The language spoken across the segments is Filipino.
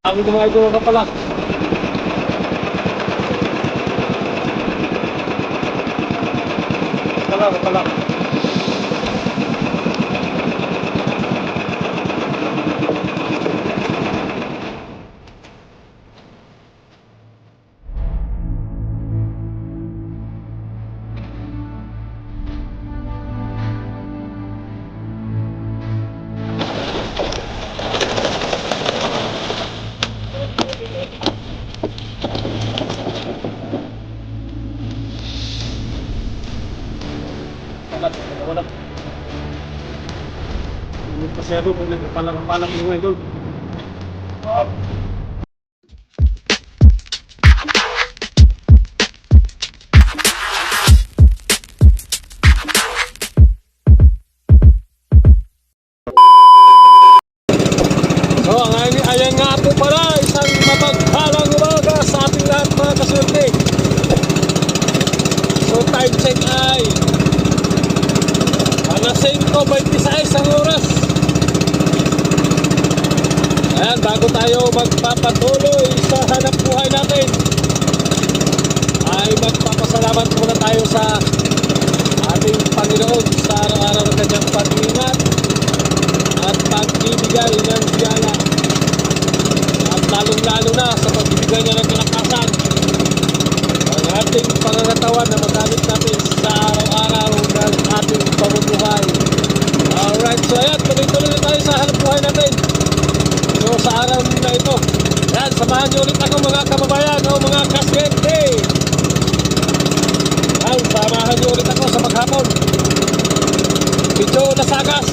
Sabi ko mga idol ka pala. Kapala. Wala. Hindi pasyado kung nagpalang yung idol. So, ayan nga po pala, isang mapagpalang umaga sa ating lahat mga kasulti. So, time check ay alas 5:26 ang oras. Ayan, bago tayo magpapatuloy sa hanap buhay natin, ay magpapasalamat muna tayo sa ating Panginoon sa araw-araw na kanyang pag-iingat at pagbibigay ng biyaya, at lalong-lalo na sa pagbibigay niya ng kalakasan ang ating pangangatawan na magamit natin sa araw-araw ng ating pamumuhay. Alright, so ayan, tuloy-tuloy na tayo sa hanap buhay natin. So sa araw na ito, ayan, samahan niyo ulit ako mga kababayan o mga kaswerte. Ayan, samahan niyo ulit ako sa maghapon. Medyo nasagas.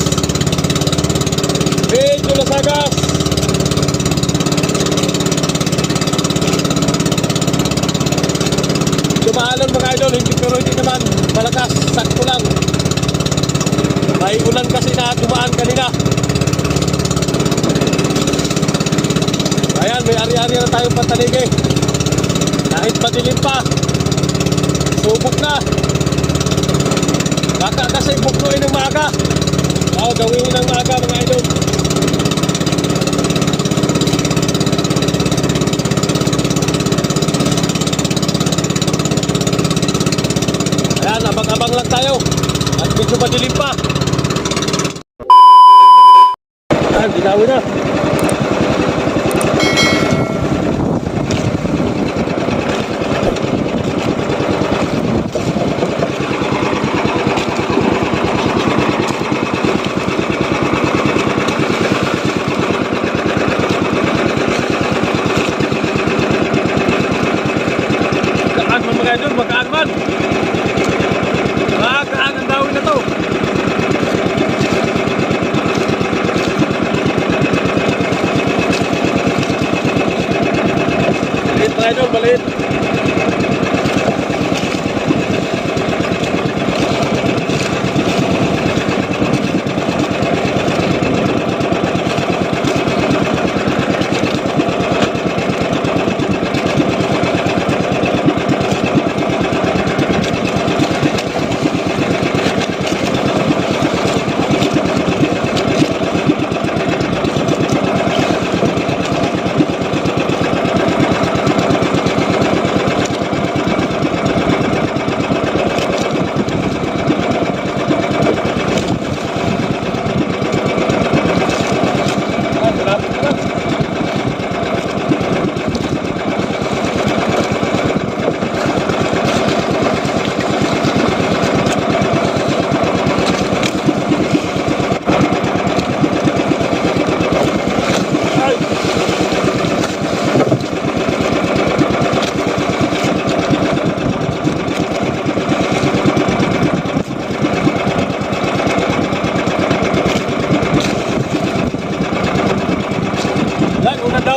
Dumaalon mga idol, pero hindi naman malakas, sakto lang. May ulan kasi na dumaan kanina. Ayan, may ari-ari na tayong pantaligi. Kahit madilim pa, subok na. Baka kasi buknuin ng maaga. O, gawin ng maaga mga idol. Ayan, abang-abang lang tayo. At medyo madilim pa. Ayan, ginawin na. Magaan man. Magaan ang dawin na to. Maliit mga idol, maliit.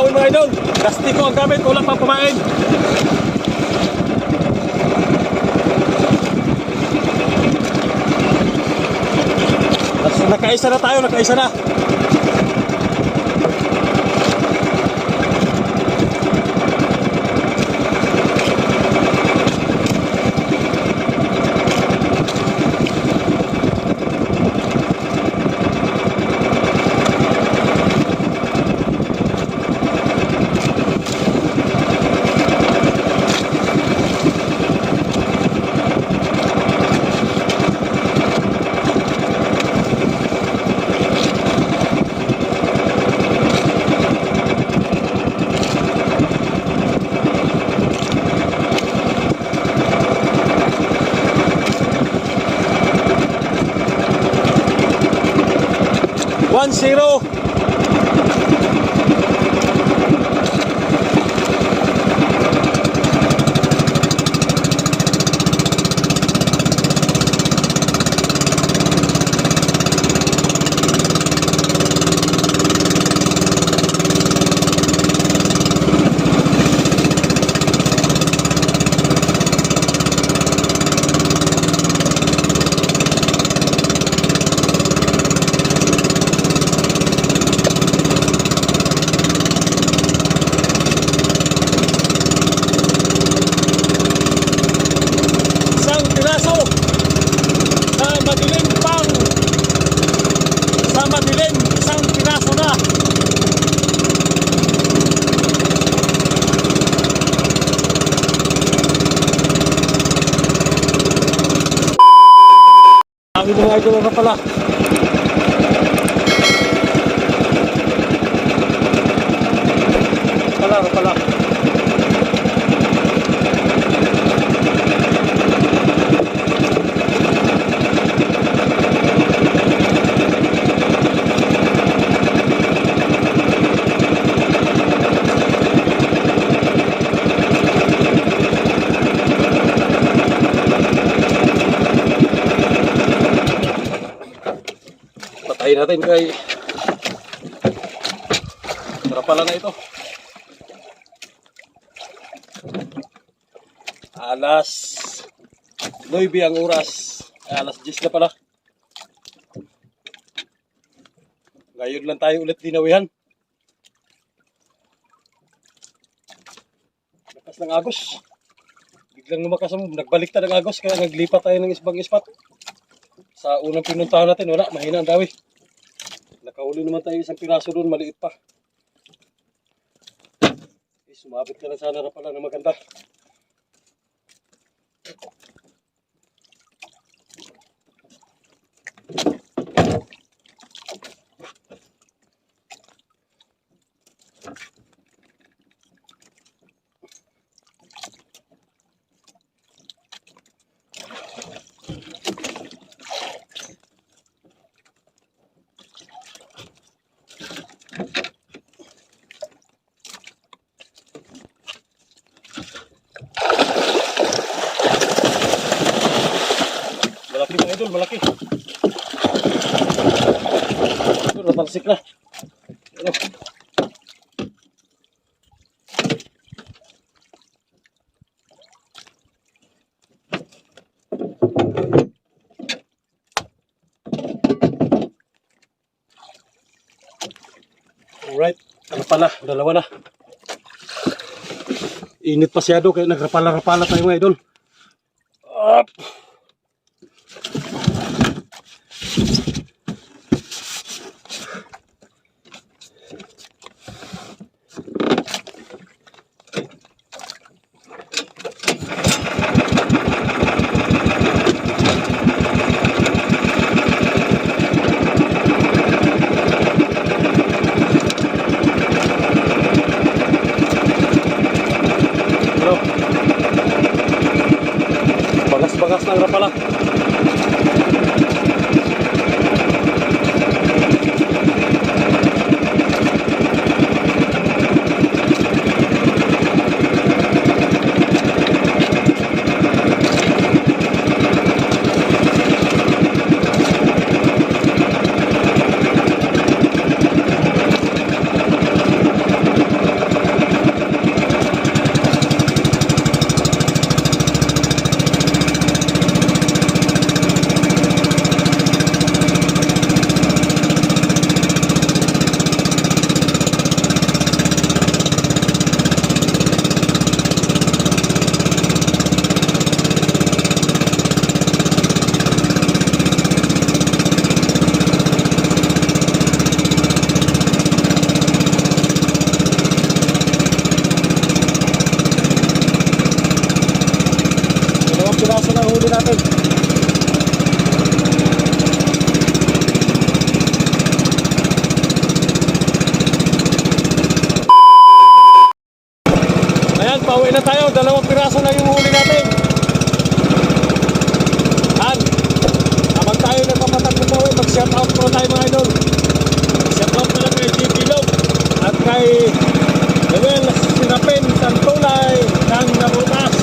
Mga idol, plastiko ang gamit, wala pang pumain. Nakaisa na tayo, nakaisa na. mga idol na pala. Pala. Patayin natin kay pala na ito. Alas 9 ang oras. Alas 10 na pala. Ngayon lang tayo ulit dinawihan. Lakas ng agos. Biglang lumakas ang nagbaliktad ang agos kaya naglipat tayo ng isbang ispat. Sa unang pinuntahan natin wala, mahina ang dawi. Nakahuli naman tayo isang piraso doon, maliit pa. Sumabit ka na sana pala na maganda. Malaki mga idol, malaki. Ito, natalsik na. Ano? Alright, ano pala, dalawa na. Init pasyado kaya nagrapala-rapala tayo mga idol. Up! Bagas-bagas na pala. Piraso na huli natin. Ayan, pauwi na tayo. 2 piraso na yung huli natin. Ayan. Habang tayo nagpapatak na pauwi, mag-shoutout po tayo mga idol. Shoutout pala kay JP Log at kay Noel Sinapin Santulay ng Narutas.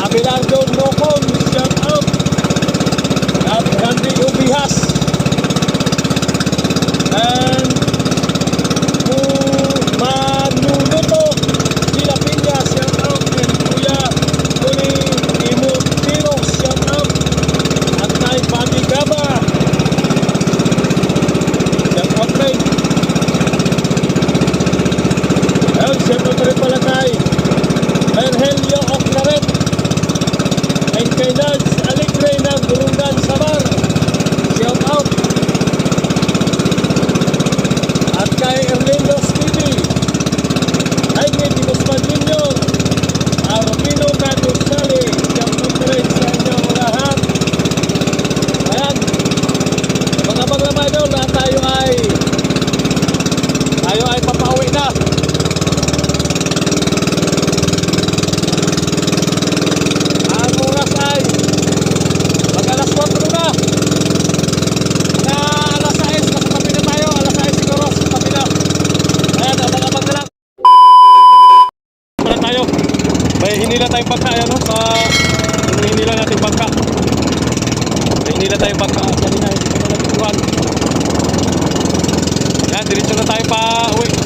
Abelardo Nocon, hinila tayong bangka, ayan o, sa hinila natin bangka. Hinila tayong bangka, kanina hindi ko na natutuhan. Yan, diretso na tayo pa uwi.